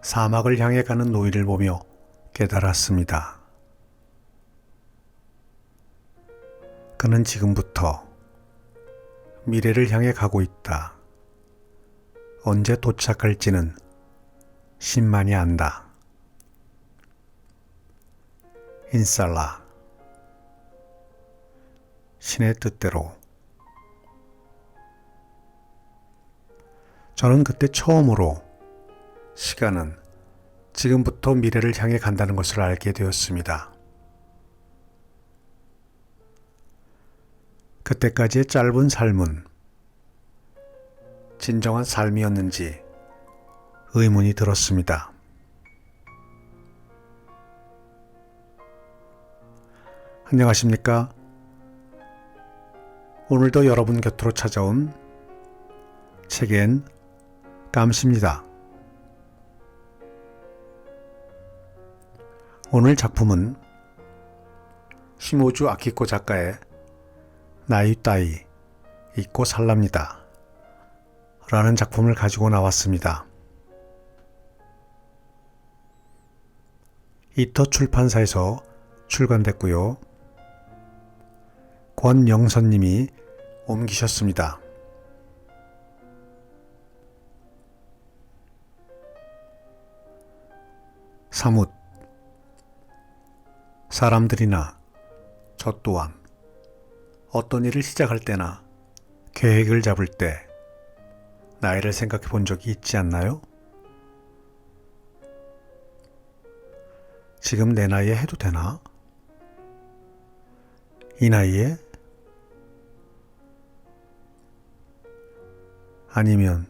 사막을 향해 가는 노인을 보며 깨달았습니다. 그는 지금부터 미래를 향해 가고 있다. 언제 도착할지는 신만이 안다. 인살라. 신의 뜻대로. 저는 그때 처음으로 시간은 지금부터 미래를 향해 간다는 것을 알게 되었습니다. 그때까지의 짧은 삶은 진정한 삶이었는지 의문이 들었습니다. 안녕하십니까? 오늘도 여러분 곁으로 찾아온 책엔 감시입니다. 오늘 작품은 시모주 아키코 작가의 나이 따이 잊고 살랍니다 라는 작품을 가지고 나왔습니다. 이터 출판사에서 출간됐고요. 권영선님이 옮기셨습니다. 사뭇 사람들이나 저 또한 어떤 일을 시작할 때나 계획을 잡을 때 나이를 생각해 본 적이 있지 않나요? 지금 내 나이에 해도 되나? 이 나이에? 아니면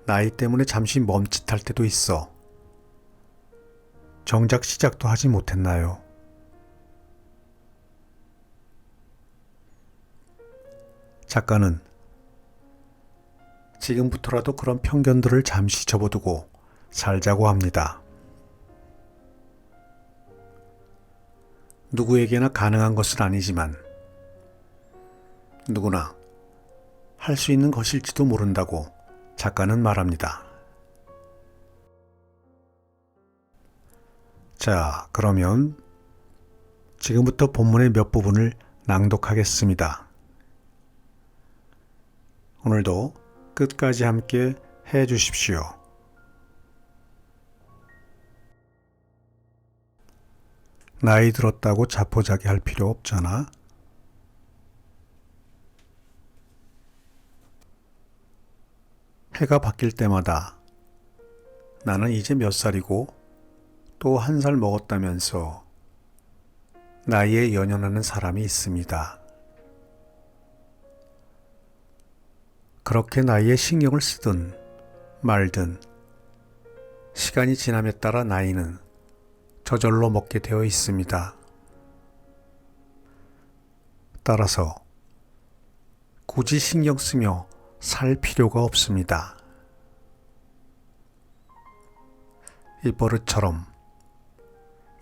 나이 때문에 잠시 멈칫할 때도 있어. 정작 시작도 하지 못했나요? 작가는 지금부터라도 그런 편견들을 잠시 접어두고 살자고 합니다. 누구에게나 가능한 것은 아니지만 누구나 할 수 있는 것일지도 모른다고 작가는 말합니다. 자, 그러면 지금부터 본문의 몇 부분을 낭독하겠습니다. 오늘도 끝까지 함께 해 주십시오. 나이 들었다고 자포자기 할 필요 없잖아. 해가 바뀔 때마다 나는 이제 몇 살이고 또 한 살 먹었다면서 나이에 연연하는 사람이 있습니다. 그렇게 나이에 신경을 쓰든 말든 시간이 지남에 따라 나이는 저절로 먹게 되어 있습니다. 따라서 굳이 신경 쓰며 살 필요가 없습니다. 이 버릇처럼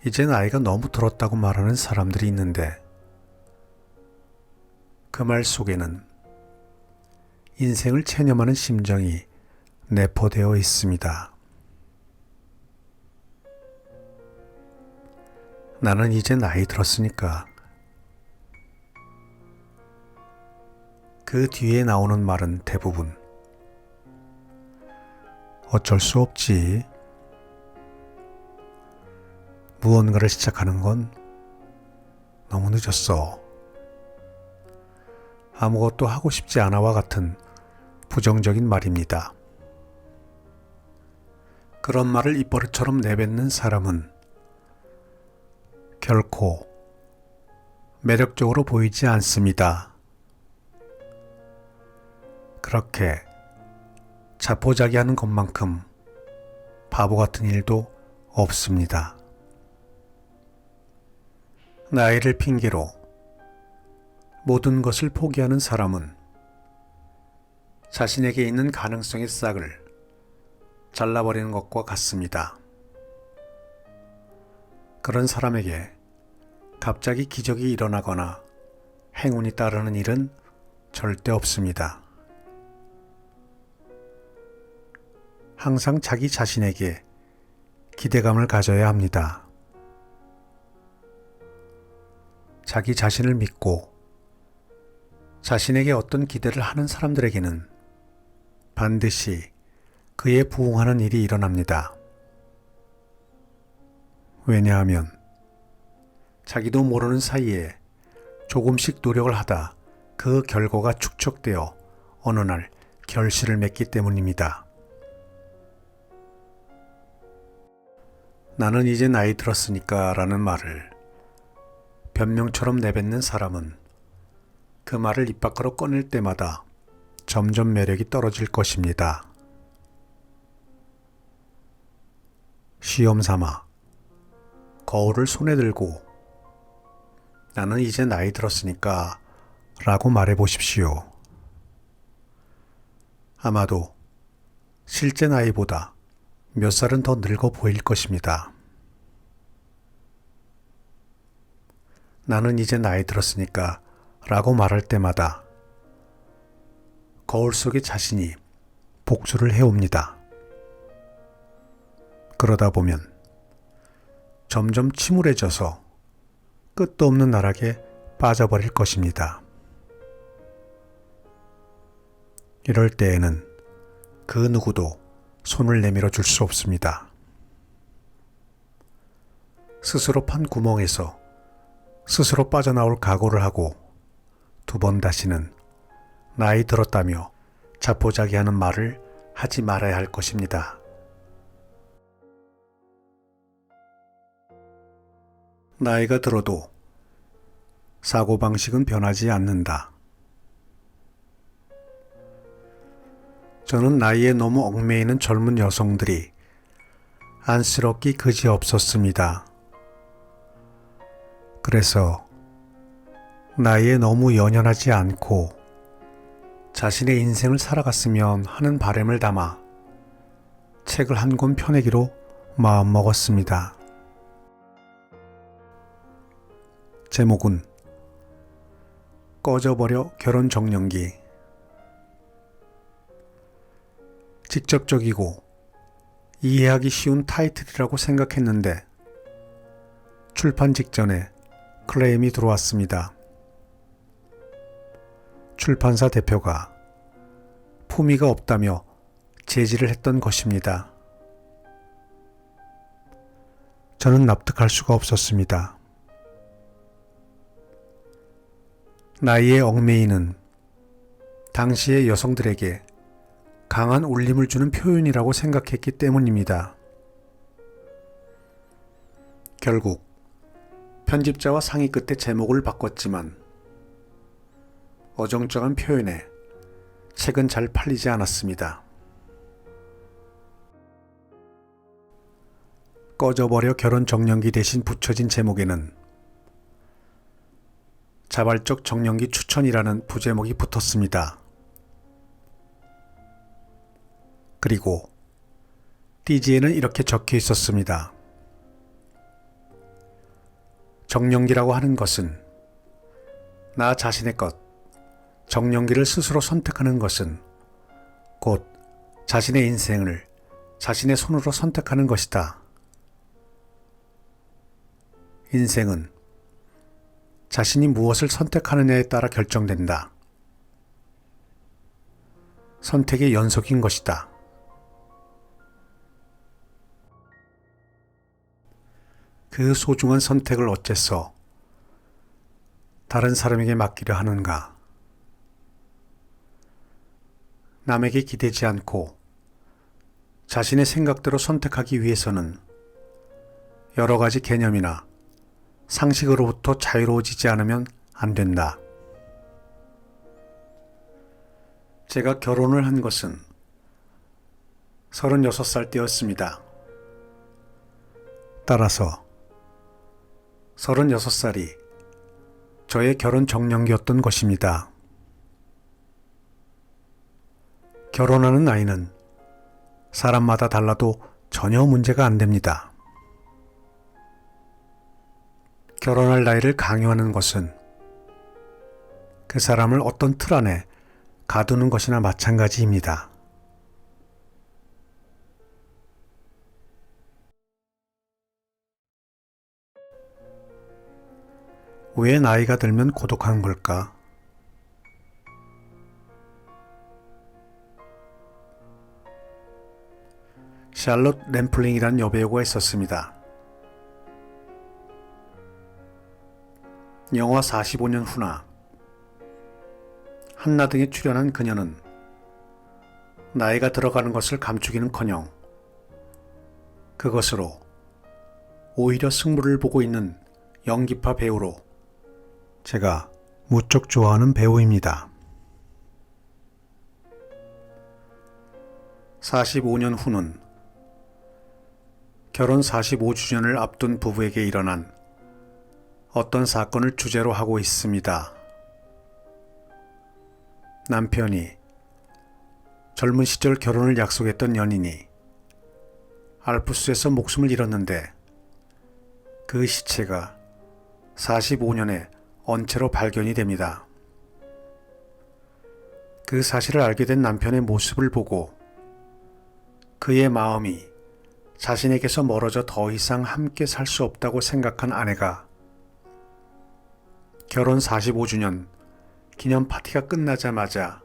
이제 나이가 너무 들었다고 말하는 사람들이 있는데 그 말 속에는 인생을 체념하는 심정이 내포되어 있습니다. 나는 이제 나이 들었으니까. 그 뒤에 나오는 말은 대부분 어쩔 수 없지. 무언가를 시작하는 건 너무 늦었어. 아무것도 하고 싶지 않아와 같은 부정적인 말입니다. 그런 말을 입버릇처럼 내뱉는 사람은 결코 매력적으로 보이지 않습니다. 그렇게 자포자기하는 것만큼 바보 같은 일도 없습니다. 나이를 핑계로 모든 것을 포기하는 사람은 자신에게 있는 가능성의 싹을 잘라버리는 것과 같습니다. 그런 사람에게 갑자기 기적이 일어나거나 행운이 따르는 일은 절대 없습니다. 항상 자기 자신에게 기대감을 가져야 합니다. 자기 자신을 믿고 자신에게 어떤 기대를 하는 사람들에게는 반드시 그에 부응하는 일이 일어납니다. 왜냐하면 자기도 모르는 사이에 조금씩 노력을 하다 그 결과가 축적되어 어느 날 결실을 맺기 때문입니다. 나는 이제 나이 들었으니까 라는 말을 변명처럼 내뱉는 사람은 그 말을 입 밖으로 꺼낼 때마다 점점 매력이 떨어질 것입니다. 시험 삼아 거울을 손에 들고 나는 이제 나이 들었으니까 라고 말해 보십시오. 아마도 실제 나이보다 몇 살은 더 늙어 보일 것입니다. 나는 이제 나이 들었으니까 라고 말할 때마다 거울 속의 자신이 복수를 해옵니다. 그러다 보면 점점 침울해져서 끝도 없는 나락에 빠져버릴 것입니다. 이럴 때에는 그 누구도 손을 내밀어 줄 수 없습니다. 스스로 판 구멍에서 스스로 빠져나올 각오를 하고 두 번 다시는 나이 들었다며 자포자기하는 말을 하지 말아야 할 것입니다. 나이가 들어도 사고방식은 변하지 않는다. 저는 나이에 너무 얽매이는 젊은 여성들이 안쓰럽기 그지없었습니다. 그래서 나이에 너무 연연하지 않고 자신의 인생을 살아갔으면 하는 바람을 담아 책을 한 권 펴내기로 마음먹었습니다. 제목은 꺼져버려 결혼 정년기. 직접적이고 이해하기 쉬운 타이틀이라고 생각했는데 출판 직전에 클레임이 들어왔습니다. 출판사 대표가 품위가 없다며 제지를 했던 것입니다. 저는 납득할 수가 없었습니다. 나이에 얽매이는 당시의 여성들에게 강한 울림을 주는 표현이라고 생각했기 때문입니다. 결국 편집자와 상의 끝에 제목을 바꿨지만 어정쩡한 표현에 책은 잘 팔리지 않았습니다. 꺼져버려 결혼 정년기 대신 붙여진 제목에는 자발적 정년기 추천이라는 부제목이 붙었습니다. 그리고 띠지에는 이렇게 적혀 있었습니다. 정년기라고 하는 것은 나 자신의 것, 정년기를 스스로 선택하는 것은 곧 자신의 인생을 자신의 손으로 선택하는 것이다. 인생은 자신이 무엇을 선택하느냐에 따라 결정된다. 선택의 연속인 것이다. 그 소중한 선택을 어째서 다른 사람에게 맡기려 하는가? 남에게 기대지 않고 자신의 생각대로 선택하기 위해서는 여러 가지 개념이나 상식으로부터 자유로워지지 않으면 안 된다. 제가 결혼을 한 것은 36살 때였습니다. 따라서 36살이 저의 결혼 정년기였던 것입니다. 결혼하는 나이는 사람마다 달라도 전혀 문제가 안 됩니다. 결혼할 나이를 강요하는 것은 그 사람을 어떤 틀 안에 가두는 것이나 마찬가지입니다. 왜 나이가 들면 고독한 걸까? 샬롯 램플링이란 여배우가 있었습니다. 영화 45년 후나 한나 등에 출연한 그녀는 나이가 들어가는 것을 감추기는커녕 그것으로 오히려 승부를 보고 있는 연기파 배우로 제가 무척 좋아하는 배우입니다. 45년 후는 결혼 45주년을 앞둔 부부에게 일어난 어떤 사건을 주제로 하고 있습니다. 남편이 젊은 시절 결혼을 약속했던 연인이 알프스에서 목숨을 잃었는데 그 시체가 45년에 언체로 발견이 됩니다. 그 사실을 알게 된 남편의 모습을 보고 그의 마음이 자신에게서 멀어져 더 이상 함께 살 수 없다고 생각한 아내가 결혼 45주년 기념 파티가 끝나자마자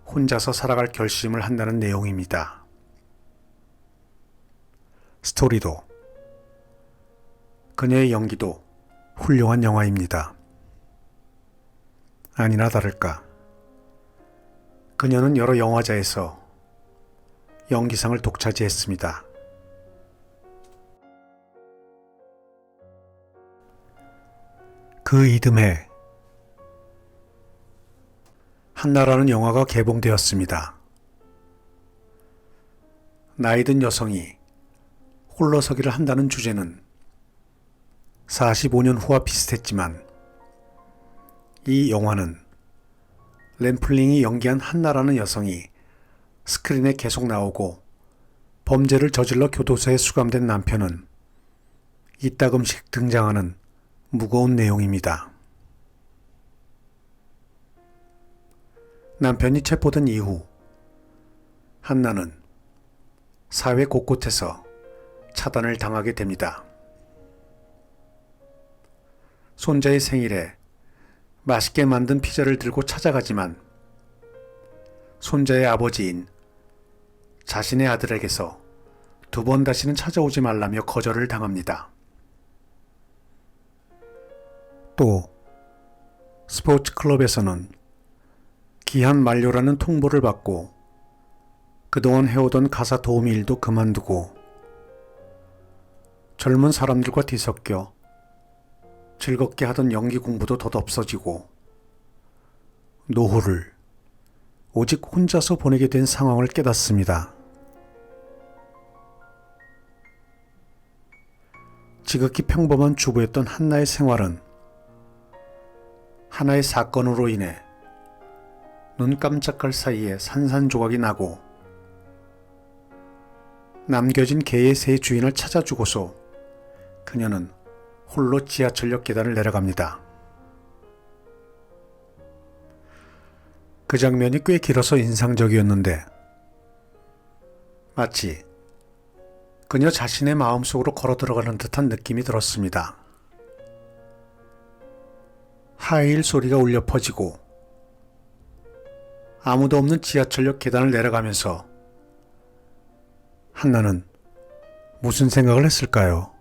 혼자서 살아갈 결심을 한다는 내용입니다. 스토리도 그녀의 연기도 훌륭한 영화입니다. 아니나 다를까 그녀는 여러 영화제에서 연기상을 독차지했습니다. 그 이듬해 한나라는 영화가 개봉되었습니다. 나이든 여성이 홀로서기를 한다는 주제는 45년 후와 비슷했지만 이 영화는 램플링이 연기한 한나라는 여성이 스크린에 계속 나오고 범죄를 저질러 교도소에 수감된 남편은 이따금씩 등장하는 무거운 내용입니다. 남편이 체포된 이후 한나는 사회 곳곳에서 차단을 당하게 됩니다. 손자의 생일에 맛있게 만든 피자를 들고 찾아가지만 손자의 아버지인 자신의 아들에게서 2번 다시는 찾아오지 말라며 거절을 당합니다. 또 스포츠 클럽에서는 기한 만료라는 통보를 받고 그동안 해오던 가사 도우미 일도 그만두고 젊은 사람들과 뒤섞여 즐겁게 하던 연기 공부도 덧없어지고 노후를 오직 혼자서 보내게 된 상황을 깨닫습니다. 지극히 평범한 주부였던 한나의 생활은 하나의 사건으로 인해 눈 깜짝할 사이에 산산조각이 나고 남겨진 개의 새 주인을 찾아주고서 그녀는 홀로 지하철역 계단을 내려갑니다. 그 장면이 꽤 길어서 인상적이었는데 마치 그녀 자신의 마음속으로 걸어 들어가는 듯한 느낌이 들었습니다. 하이힐 소리가 울려 퍼지고 아무도 없는 지하철역 계단을 내려가면서 한나는 무슨 생각을 했을까요?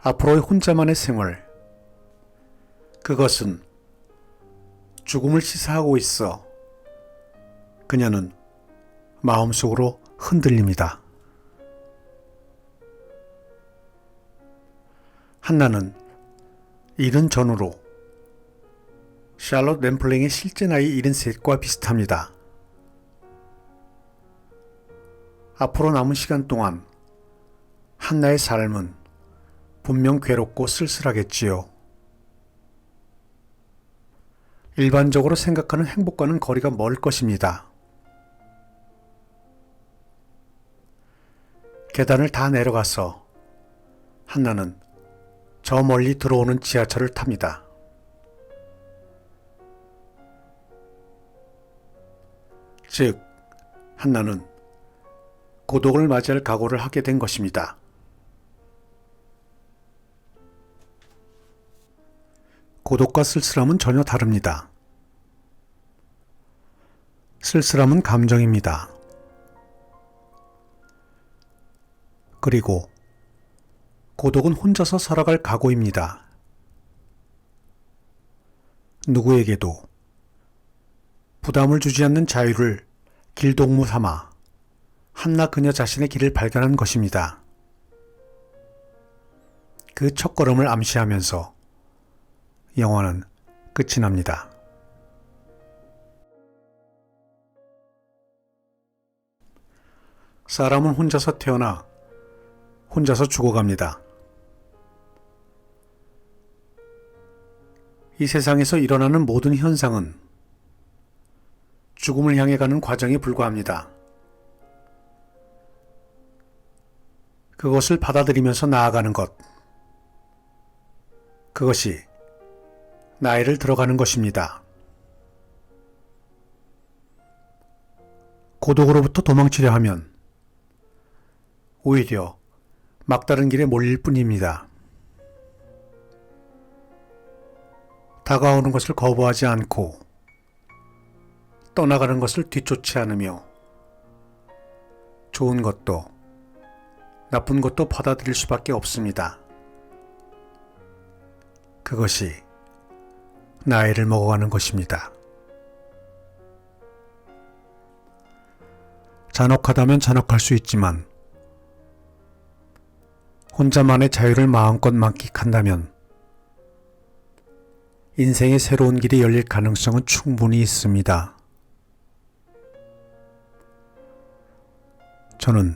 앞으로의 혼자만의 생활, 그것은 죽음을 시사하고 있어 그녀는 마음속으로 흔들립니다. 한나는 이른 전후로 샬롯 램플링의 실제 나이 73과 비슷합니다. 앞으로 남은 시간 동안 한나의 삶은 분명 괴롭고 쓸쓸하겠지요. 일반적으로 생각하는 행복과는 거리가 멀 것입니다. 계단을 다 내려가서 한나는 저 멀리 들어오는 지하철을 탑니다. 즉, 한나는 고독을 맞이할 각오를 하게 된 것입니다. 고독과 쓸쓸함은 전혀 다릅니다. 쓸쓸함은 감정입니다. 그리고 고독은 혼자서 살아갈 각오입니다. 누구에게도 부담을 주지 않는 자유를 길동무 삼아 한낱 그녀 자신의 길을 발견한 것입니다. 그 첫걸음을 암시하면서 영화는 끝이 납니다. 사람은 혼자서 태어나 혼자서 죽어갑니다. 이 세상에서 일어나는 모든 현상은 죽음을 향해 가는 과정에 불과합니다. 그것을 받아들이면서 나아가는 것, 그것이 나이를 들어가는 것입니다. 고독으로부터 도망치려 하면 오히려 막다른 길에 몰릴 뿐입니다. 다가오는 것을 거부하지 않고 떠나가는 것을 뒤쫓지 않으며 좋은 것도 나쁜 것도 받아들일 수밖에 없습니다. 그것이 나이를 먹어가는 것입니다. 잔혹하다면 잔혹할 수 있지만 혼자만의 자유를 마음껏 만끽한다면 인생의 새로운 길이 열릴 가능성은 충분히 있습니다. 저는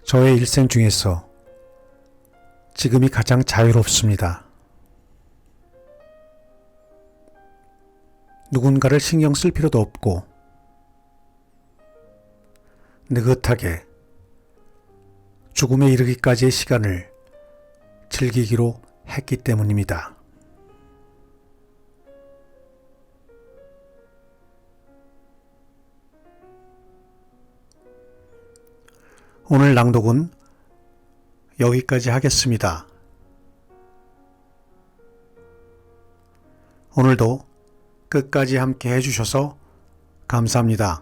저의 일생 중에서 지금이 가장 자유롭습니다. 누군가를 신경 쓸 필요도 없고 느긋하게 죽음에 이르기까지의 시간을 즐기기로 했기 때문입니다. 오늘 낭독은 여기까지 하겠습니다. 오늘도 끝까지 함께 해주셔서 감사합니다.